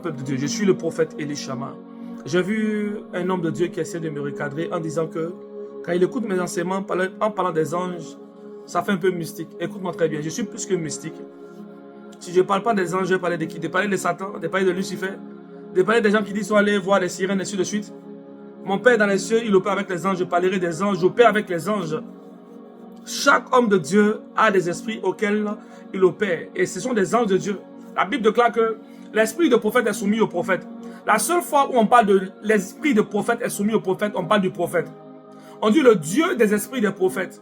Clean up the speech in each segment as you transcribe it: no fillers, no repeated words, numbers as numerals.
Peuple de Dieu, je suis le prophète Elishama. J'ai vu un homme de Dieu qui essaie de me recadrer en disant que quand il écoute mes enseignements en parlant des anges, ça fait un peu mystique. Écoute-moi très bien, je suis plus que mystique. Si je ne parle pas des anges, je vais parler de qui? De parler de Satan, de parler de Lucifer, de parler des gens qui disent sont allés voir les sirènes et ainsi de suite. Mon Père dans les cieux, il opère avec les anges, je parlerai des anges, j'opère avec les anges. Chaque homme de Dieu a des esprits auxquels il opère. Et ce sont des anges de Dieu. La Bible déclare que l'esprit de prophète est soumis au prophète. La seule fois où on parle de l'esprit de prophète est soumis au prophète, on parle du prophète. On dit le Dieu des esprits des prophètes.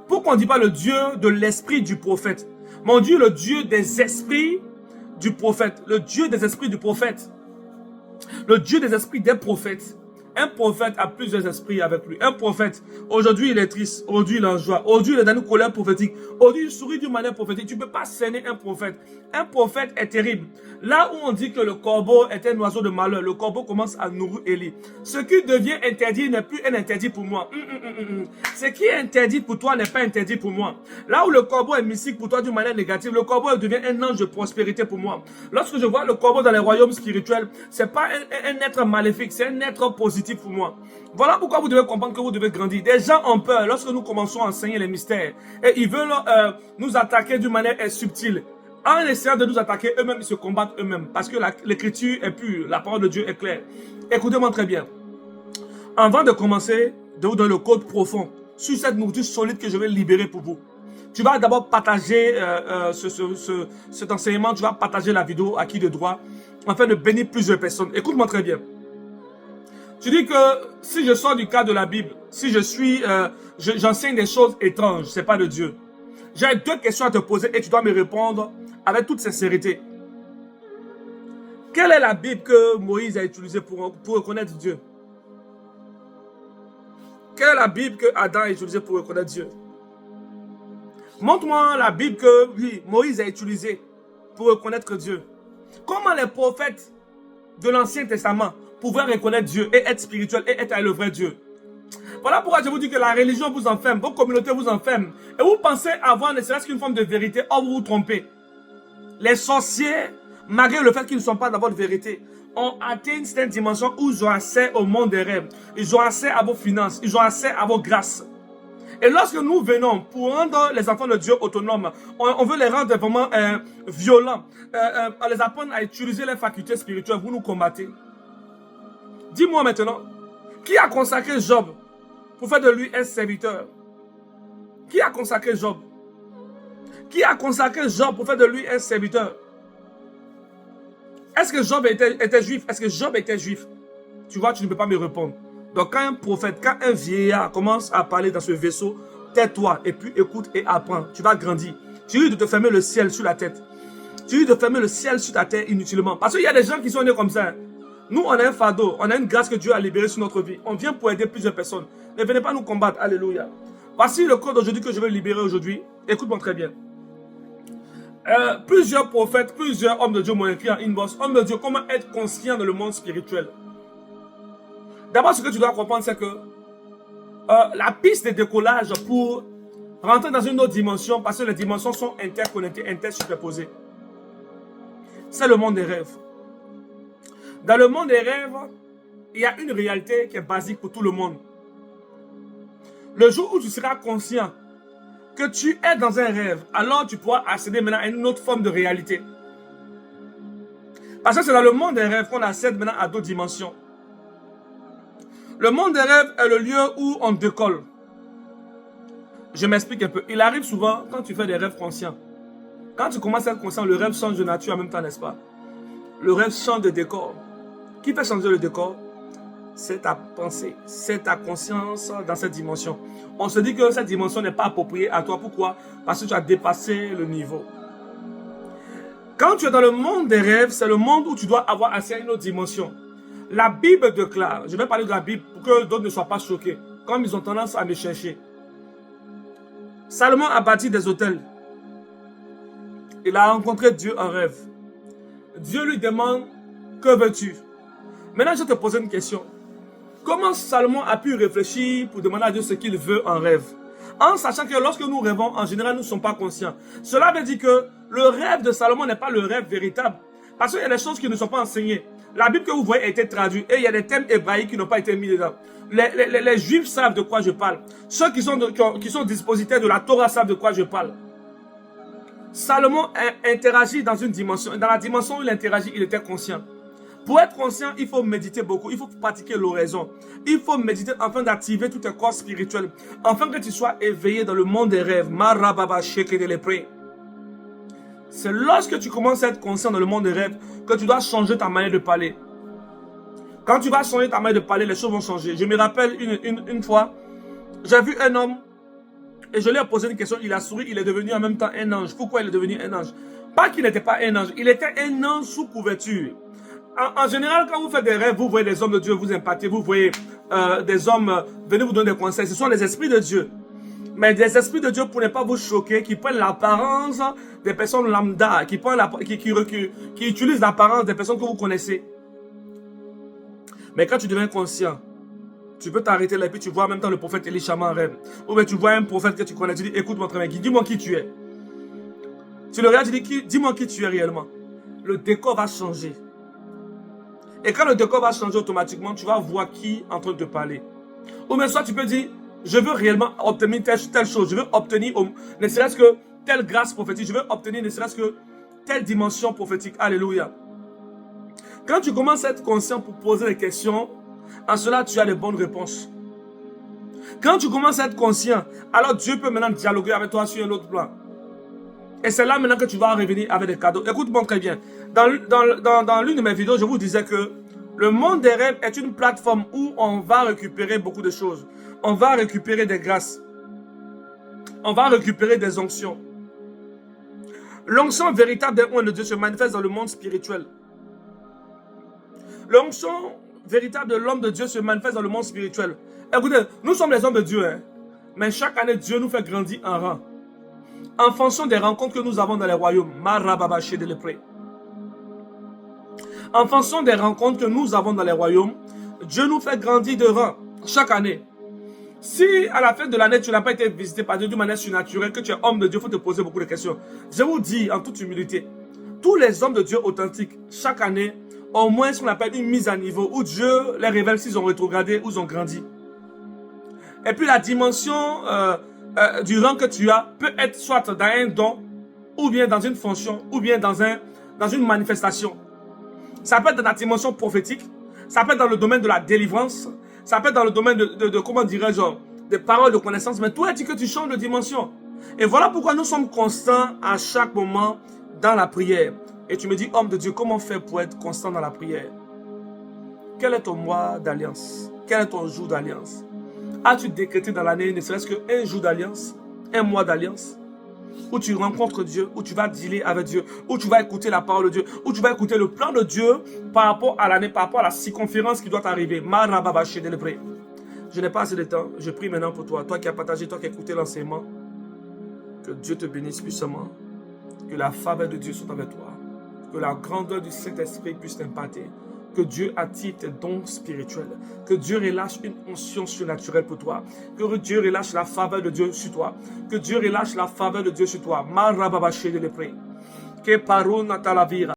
Pourquoi on ne dit pas le Dieu de l'esprit du prophète? Mais on dit le Dieu des esprits du prophète. Le Dieu des esprits du prophète. Le Dieu des esprits des prophètes. Un prophète a plusieurs esprits avec lui. Un prophète, aujourd'hui il est triste, aujourd'hui il est en joie, aujourd'hui il est dans une colère prophétique, aujourd'hui il sourit d'une manière prophétique. Tu ne peux pas cerner un prophète. Un prophète est terrible. Là où on dit que le corbeau est un oiseau de malheur, le corbeau commence à nourrir Élie. Ce qui devient interdit n'est plus un interdit pour moi. Ce qui est interdit pour toi n'est pas interdit pour moi. Là où le corbeau est mystique pour toi d'une manière négative, le corbeau devient un ange de prospérité pour moi. Lorsque je vois le corbeau dans les royaumes spirituels, ce n'est pas un être maléfique, c'est un être positif pour moi. Voilà pourquoi vous devez comprendre que vous devez grandir. Des gens ont peur lorsque nous commençons à enseigner les mystères. Et ils veulent nous attaquer d'une manière subtile. En essayant de nous attaquer, eux-mêmes, ils se combattent eux-mêmes. Parce que l'écriture est pure, la parole de Dieu est claire. Écoutez-moi très bien. Avant de commencer, de vous donner le code profond sur cette nourriture solide que je vais libérer pour vous. Tu vas d'abord partager cet enseignement, tu vas partager la vidéo à qui de droit, afin de bénir plusieurs personnes. Écoute-moi très bien. Tu dis que si je sors du cadre de la Bible, si j'enseigne des choses étranges, c'est pas de Dieu. J'ai deux questions à te poser et tu dois me répondre avec toute sincérité. Quelle est la Bible que Moïse a utilisée pour reconnaître Dieu? Quelle est la Bible que Adam a utilisée pour reconnaître Dieu? Montre-moi la Bible que Moïse a utilisée pour reconnaître Dieu. Comment les prophètes de l'Ancien Testament pouvaient reconnaître Dieu et être spirituel et être le vrai Dieu? Voilà pourquoi je vous dis que la religion vous enferme, vos communautés vous enferment. Et vous pensez avoir ne serait-ce qu'une forme de vérité, or vous vous trompez. Les sorciers, malgré le fait qu'ils ne sont pas dans votre vérité, ont atteint une certaine dimension où ils ont accès au monde des rêves. Ils ont accès à vos finances, ils ont accès à vos grâces. Et lorsque nous venons pour rendre les enfants de Dieu autonomes, on veut les rendre vraiment violents, on les apprendre à utiliser les facultés spirituelles, vous nous combattez. Dis-moi maintenant, qui a consacré Job pour faire de lui un serviteur? Qui a consacré Job? Qui a consacré Job pour faire de lui un serviteur? Est-ce que Job était juif? Est-ce que Job était juif? Tu vois, tu ne peux pas me répondre. Donc quand un prophète, quand un vieillard commence à parler dans ce vaisseau, tais-toi et puis écoute et apprends. Tu vas grandir. Tu risques de te fermer le ciel sur la tête. Tu risques de fermer le ciel sur ta tête inutilement. Parce qu'il y a des gens qui sont nés comme ça. Nous, on a un fardeau, on a une grâce que Dieu a libérée sur notre vie. On vient pour aider plusieurs personnes. Ne venez pas nous combattre. Alléluia. Voici le code aujourd'hui que je vais libérer aujourd'hui. Écoute-moi très bien. Plusieurs prophètes, plusieurs hommes de Dieu m'ont écrit en inbox. Hommes de Dieu, comment être conscient dans le monde spirituel? D'abord, ce que tu dois comprendre, c'est que la piste de décollage pour rentrer dans une autre dimension, parce que les dimensions sont interconnectées, intersuperposées, c'est le monde des rêves. Dans le monde des rêves, il y a une réalité qui est basique pour tout le monde. Le jour où tu seras conscient que tu es dans un rêve, alors tu pourras accéder maintenant à une autre forme de réalité. Parce que c'est dans le monde des rêves qu'on accède maintenant à d'autres dimensions. Le monde des rêves est le lieu où on décolle. Je m'explique un peu. Il arrive souvent quand tu fais des rêves conscients. Quand tu commences à être conscient, le rêve change de nature en même temps, n'est-ce pas? Le rêve change de décor. Qui fait changer le décor? C'est ta pensée, c'est ta conscience dans cette dimension. On se dit que cette dimension n'est pas appropriée à toi. Pourquoi? Parce que tu as dépassé le niveau. Quand tu es dans le monde des rêves, c'est le monde où tu dois avoir accès à une autre dimension. La Bible déclare, je vais parler de la Bible pour que d'autres ne soient pas choqués, comme ils ont tendance à me chercher. Salomon a bâti des hôtels. Il a rencontré Dieu en rêve. Dieu lui demande, que veux-tu? Maintenant, je vais te poser une question. Comment Salomon a pu réfléchir pour demander à Dieu ce qu'il veut en rêve? En sachant que lorsque nous rêvons, en général, nous ne sommes pas conscients. Cela veut dire que le rêve de Salomon n'est pas le rêve véritable. Parce qu'il y a des choses qui ne sont pas enseignées. La Bible que vous voyez a été traduite et il y a des thèmes hébraïques qui n'ont pas été mis dedans. Les Juifs savent de quoi je parle. Ceux qui sont dispositaires de la Torah savent de quoi je parle. Salomon interagit dans une dimension. Dans la dimension où il interagit, il était conscient. Pour être conscient, il faut méditer beaucoup. Il faut pratiquer l'oraison. Il faut méditer afin d'activer tout un corps spirituel. Afin que tu sois éveillé dans le monde des rêves. C'est lorsque tu commences à être conscient dans le monde des rêves que tu dois changer ta manière de parler. Quand tu vas changer ta manière de parler, les choses vont changer. Je me rappelle une fois, j'ai vu un homme et je lui ai posé une question. Il a souri, il est devenu en même temps un ange. Pourquoi il est devenu un ange? Pas qu'il n'était pas un ange, il était un ange sous couverture. En général, quand vous faites des rêves, vous voyez des hommes de Dieu vous impacter, vous voyez des hommes venir vous donner des conseils. Ce sont les esprits de Dieu. Mais des esprits de Dieu pour ne pas vous choquer, qui prennent l'apparence des personnes lambda, qui utilisent l'apparence des personnes que vous connaissez. Mais quand tu deviens conscient, tu peux t'arrêter là et puis tu vois en même temps le prophète Elishama en rêve. Ou bien tu vois un prophète que tu connais, tu dis écoute-moi très bien, dis-moi qui tu es. Tu le regardes, tu dis dis-moi qui tu es réellement. Le décor va changer. Et quand le décor va changer automatiquement, tu vas voir qui est en train de te parler. Ou bien soit tu peux dire je veux réellement obtenir telle chose, je veux obtenir ne serait-ce que telle grâce prophétique, je veux obtenir ne serait-ce que telle dimension prophétique. Alléluia. Quand tu commences à être conscient pour poser des questions, en cela tu as les bonnes réponses. Quand tu commences à être conscient, alors Dieu peut maintenant dialoguer avec toi sur un autre plan. Et c'est là maintenant que tu vas revenir avec des cadeaux. Écoute-moi très bien. Dans l'une de mes vidéos, je vous disais que le monde des rêves est une plateforme où on va récupérer beaucoup de choses. On va récupérer des grâces. On va récupérer des onctions. L'onction véritable d'un homme de Dieu se manifeste dans le monde spirituel. L'onction véritable de l'homme de Dieu se manifeste dans le monde spirituel. Écoutez, nous sommes les hommes de Dieu, hein, mais chaque année, Dieu nous fait grandir en rang. En fonction des rencontres que nous avons dans les royaumes. En fonction des rencontres que nous avons dans les royaumes, Dieu nous fait grandir de rang chaque année. Si à la fin de l'année, tu n'as pas été visité par Dieu d'une manière surnaturelle, que tu es homme de Dieu, il faut te poser beaucoup de questions. Je vous dis en toute humilité, tous les hommes de Dieu authentiques, chaque année, au moins ce qu'on appelle une mise à niveau, où Dieu les révèle s'ils ont rétrogradé ou ils ont grandi. Et puis la dimension du rang que tu as peut être soit dans un don, ou bien dans une fonction, ou bien dans une manifestation. Ça peut être dans la dimension prophétique, ça peut être dans le domaine de la délivrance, ça peut être dans le domaine de comment dirais-je, des paroles de connaissance, mais toi, dit que tu changes de dimension. Et voilà pourquoi nous sommes constants à chaque moment dans la prière. Et tu me dis, homme de Dieu, comment faire pour être constant dans la prière? Quel est ton mois d'alliance? Quel est ton jour d'alliance? As-tu décrété dans l'année ne serait-ce qu'un jour d'alliance? Un mois d'alliance? Où tu rencontres Dieu, où tu vas dealer avec Dieu, où tu vas écouter la parole de Dieu, où tu vas écouter le plan de Dieu par rapport à l'année, par rapport à la circonférence qui doit arriver. Je n'ai pas assez de temps, je prie maintenant pour toi, toi qui as partagé, toi qui as écouté l'enseignement. Que Dieu te bénisse puissamment, que la faveur de Dieu soit avec toi, que la grandeur du Saint-Esprit puisse t'impacter, que Dieu attire tes dons spirituels, que Dieu relâche une onction surnaturelle pour toi, que Dieu relâche la faveur de Dieu sur toi, que Dieu relâche la faveur de Dieu sur toi. Que